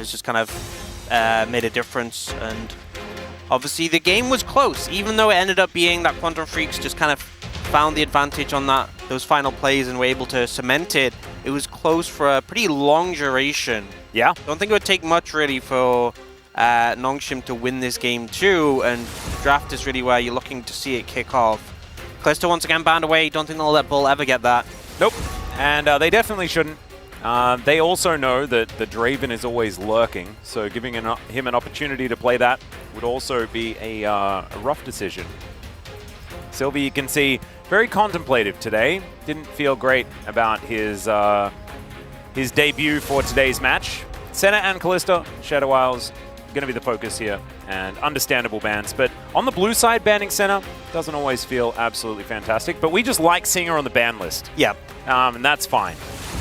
It's just kind of made a difference, and obviously the game was close, even though it ended up being that Quantum Freaks just kind of found the advantage on those final plays and were able to cement it. It was close for a pretty long duration. Yeah. Don't think it would take much really for Nongshim to win this game too, and draft is really where you're looking to see it kick off. Callisto once again banned away. Don't think they'll let Bull ever get that. Nope. And they definitely shouldn't. They also know that the Draven is always lurking, so giving him an opportunity to play that would also be a rough decision. Sylvie, you can see, very contemplative today. Didn't feel great about his debut for today's match. Senna and Callisto, Shadow Isles, going to be the focus here, and understandable bans. But on the blue side, banning Senna doesn't always feel absolutely fantastic, but we just like seeing her on the ban list. Yeah. And that's fine.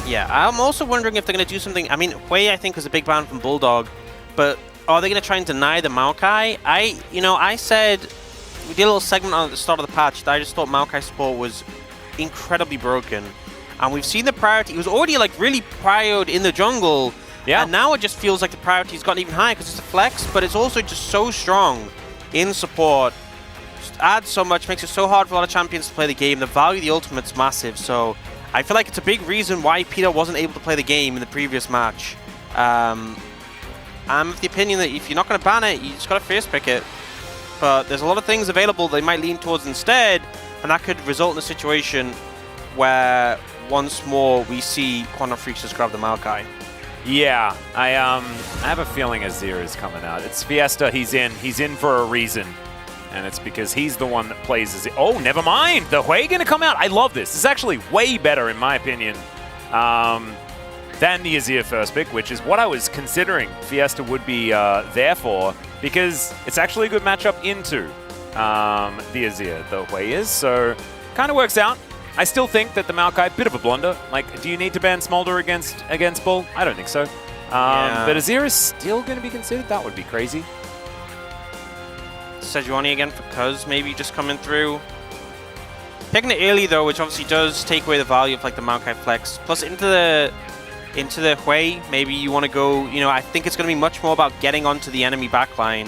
Yeah, I'm also wondering if they're going to do something. I mean, Hui, I think, was a big ban from Bulldog, but are they going to try and deny the Maokai? I said, we did a little segment on at the start of the patch that I just thought Maokai support was incredibly broken. And we've seen the priority. It was already like really priored in the jungle. Yeah. And now it just feels like the priority's gotten even higher because it's a flex, but it's also just so strong in support. Just adds so much, makes it so hard for a lot of champions to play the game. The value of the ultimate's massive, so I feel like it's a big reason why Peter wasn't able to play the game in the previous match. I'm of the opinion that if you're not going to ban it, you just got to first pick it. But there's a lot of things available they might lean towards instead, and that could result in a situation where once more we see Quantum Freaks just grab the Maokai. Yeah, I have a feeling Azir is coming out. It's Fiesta, he's in for a reason. And it's because he's the one that plays Azir. Oh, never mind! The Hui gonna come out! I love this. This is actually way better, in my opinion, than the Azir first pick, which is what I was considering Fiesta would be there for, because it's actually a good matchup into the Azir, the Hui is, so kind of works out. I still think that the Maokai, bit of a blunder. Like, do you need to ban Smolder against Bull? I don't think so. Yeah. But Azir is still going to be considered? That would be crazy. Sejuani again for Cuz maybe just coming through. Picking it early though, which obviously does take away the value of like the Maokai flex. Plus into the Hui, maybe you want to go, I think it's going to be much more about getting onto the enemy backline.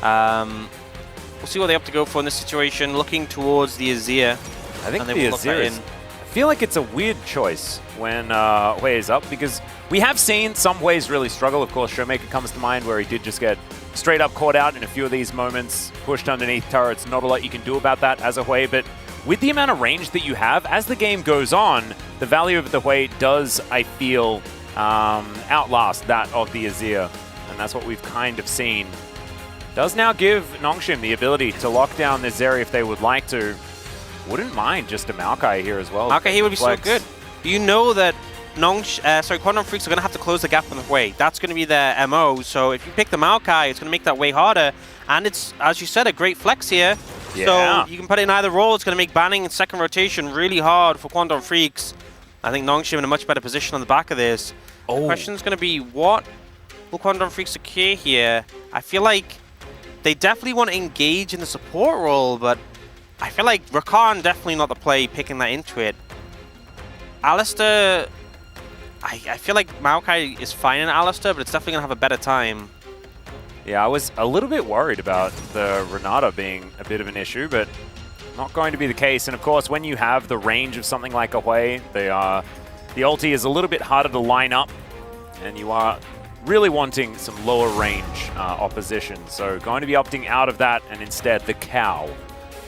We'll see what they have to go for in this situation. Looking towards the Azir. I think the Azir is, I feel like it's a weird choice when Hui is up, because we have seen some Huis really struggle. Of course, Showmaker comes to mind, where he did just get straight up caught out in a few of these moments, pushed underneath turrets. Not a lot you can do about that as a Hui, but with the amount of range that you have, as the game goes on, the value of the Hui does, I feel, outlast that of the Azir, and that's what we've kind of seen. Does now give Nongshim the ability to lock down this area if they would like to. Wouldn't mind just a Maokai here as well. Maokai here would be so good. You know that Quantum Freaks are going to have to close the gap on the Hui. That's going to be their MO. So if you pick the Maokai, it's going to make that way harder. And it's, as you said, a great flex here. Yeah. So you can put it in either role. It's going to make banning in second rotation really hard for Quantum Freaks. I think Nongshim in a much better position on the back of this. Oh. The question's going to be, what will Quantum Freaks secure here? I feel like they definitely want to engage in the support role, but I feel like Rakan definitely not the play, picking that into it. Alistar, I feel like Maokai is fine in Alistar, but it's definitely going to have a better time. Yeah, I was a little bit worried about the Renata being a bit of an issue, but not going to be the case. And of course, when you have the range of something like a Hui, the ulti is a little bit harder to line up, and you are really wanting some lower range opposition. So going to be opting out of that, and instead the cow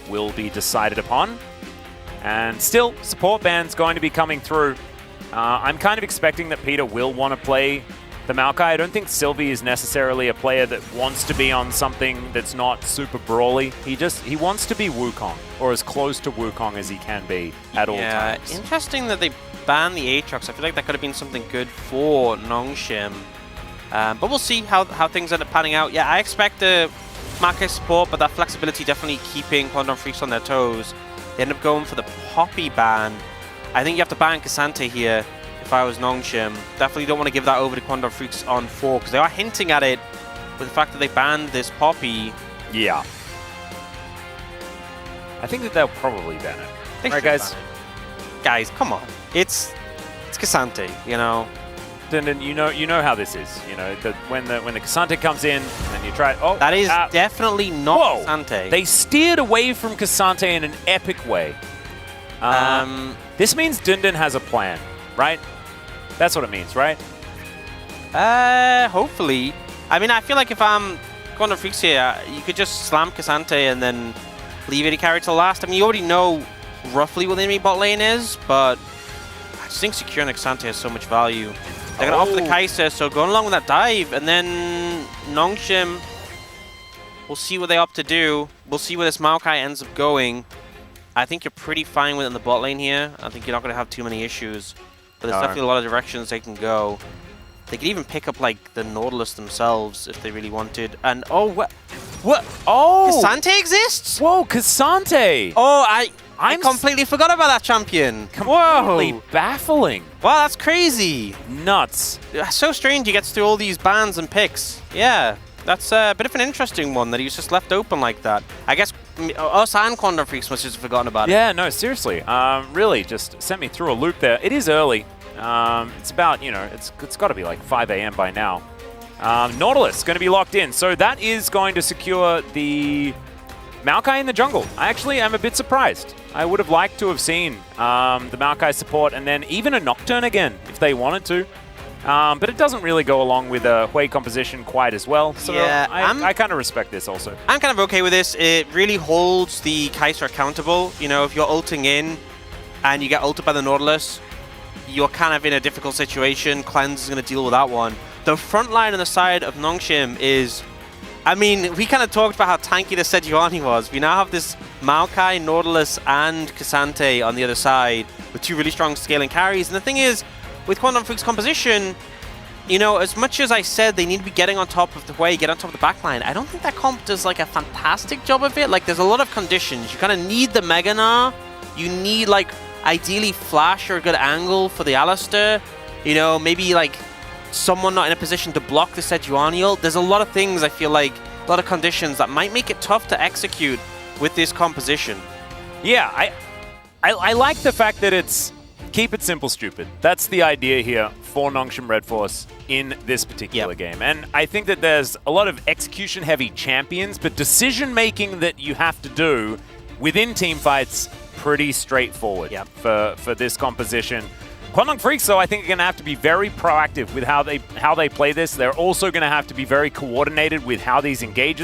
will be decided upon. And still, support ban's going to be coming through. I'm kind of expecting that Peter will want to play the Maokai. I don't think Sylvie is necessarily a player that wants to be on something that's not super brawly. He wants to be Wukong, or as close to Wukong as he can be at all times. Yeah, interesting that they banned the Aatrox. I feel like that could have been something good for Nongshim. But we'll see how things end up panning out. Yeah, I expect the Maokai support, but that flexibility definitely keeping Quantum Freaks on their toes. They end up going for the Poppy ban. I think you have to ban Cassante here if I was Nongshim. Definitely don't want to give that over to Quantum Freaks on 4, because they are hinting at it with the fact that they banned this Poppy. Yeah. I think that they'll probably ban it. Alright, guys. Guys, come on. It's Cassante, Dindin, you know how this is. You know, when the K'Sante comes in, and then you try. Oh, that is definitely not K'Sante. They steered away from K'Sante in an epic way. This means Dindin has a plan, right? That's what it means, right? Hopefully. I mean, I feel like if I'm Quantum Freaks here, you could just slam K'Sante and then leave AD carry till last. I mean, you already know roughly what the enemy bot lane is, but I just think securing K'Sante has so much value. They're going to offer the Kai'Sa, so going along with that dive, and then Nongshim, we'll see what they opt to do. We'll see where this Maokai ends up going. I think you're pretty fine with it in the bot lane here. I think you're not going to have too many issues, but there's definitely a lot of directions they can go. They could even pick up, like, the Nautilus themselves if they really wanted. And, oh, what? Oh! K'Sante exists? Whoa, K'Sante! Oh, I completely forgot about that champion. Completely baffling. Wow, that's crazy. Nuts. That's so strange he gets through all these bans and picks. Yeah, that's a bit of an interesting one that he was just left open like that. I guess us and Quantum Freaks must have forgotten about it. Yeah, no, seriously. Really just sent me through a loop there. It is early. It's about, you know, it's got to be like 5 AM by now. Nautilus going to be locked in. So that is going to secure the Maokai in the jungle. I actually am a bit surprised. I would have liked to have seen the Maokai support and then even a Nocturne again if they wanted to. But it doesn't really go along with a Hui composition quite as well. So yeah, I kind of respect this also. I'm kind of okay with this. It really holds the Kai'Sa accountable. You know, if you're ulting in and you get ulted by the Nautilus, you're kind of in a difficult situation. Cleanse is going to deal with that one. The front line on the side of Nongshim is... I mean, we kind of talked about how tanky the Sejuani was. We now have this Maokai, Nautilus, and K'Sante on the other side with two really strong scaling carries. And the thing is, with Quantum Freak's composition, you know, as much as I said they need to be getting on top of the way, get on top of the backline, I don't think that comp does like a fantastic job of it. Like, there's a lot of conditions. You kind of need the Mega Gnar. You need, like, ideally flash or a good angle for the Alistair. You know, maybe like someone not in a position to block the Sejuani ult. There's a lot of things, I feel like, a lot of conditions that might make it tough to execute with this composition. Yeah, I like the fact that it's keep it simple, stupid. That's the idea here for Nongshim Red Force in this particular game. And I think that there's a lot of execution-heavy champions, but decision-making that you have to do within team fights pretty straightforward for this composition. Quantum Freaks, though, I think are going to have to be very proactive with how they play this. They're also going to have to be very coordinated with how these engages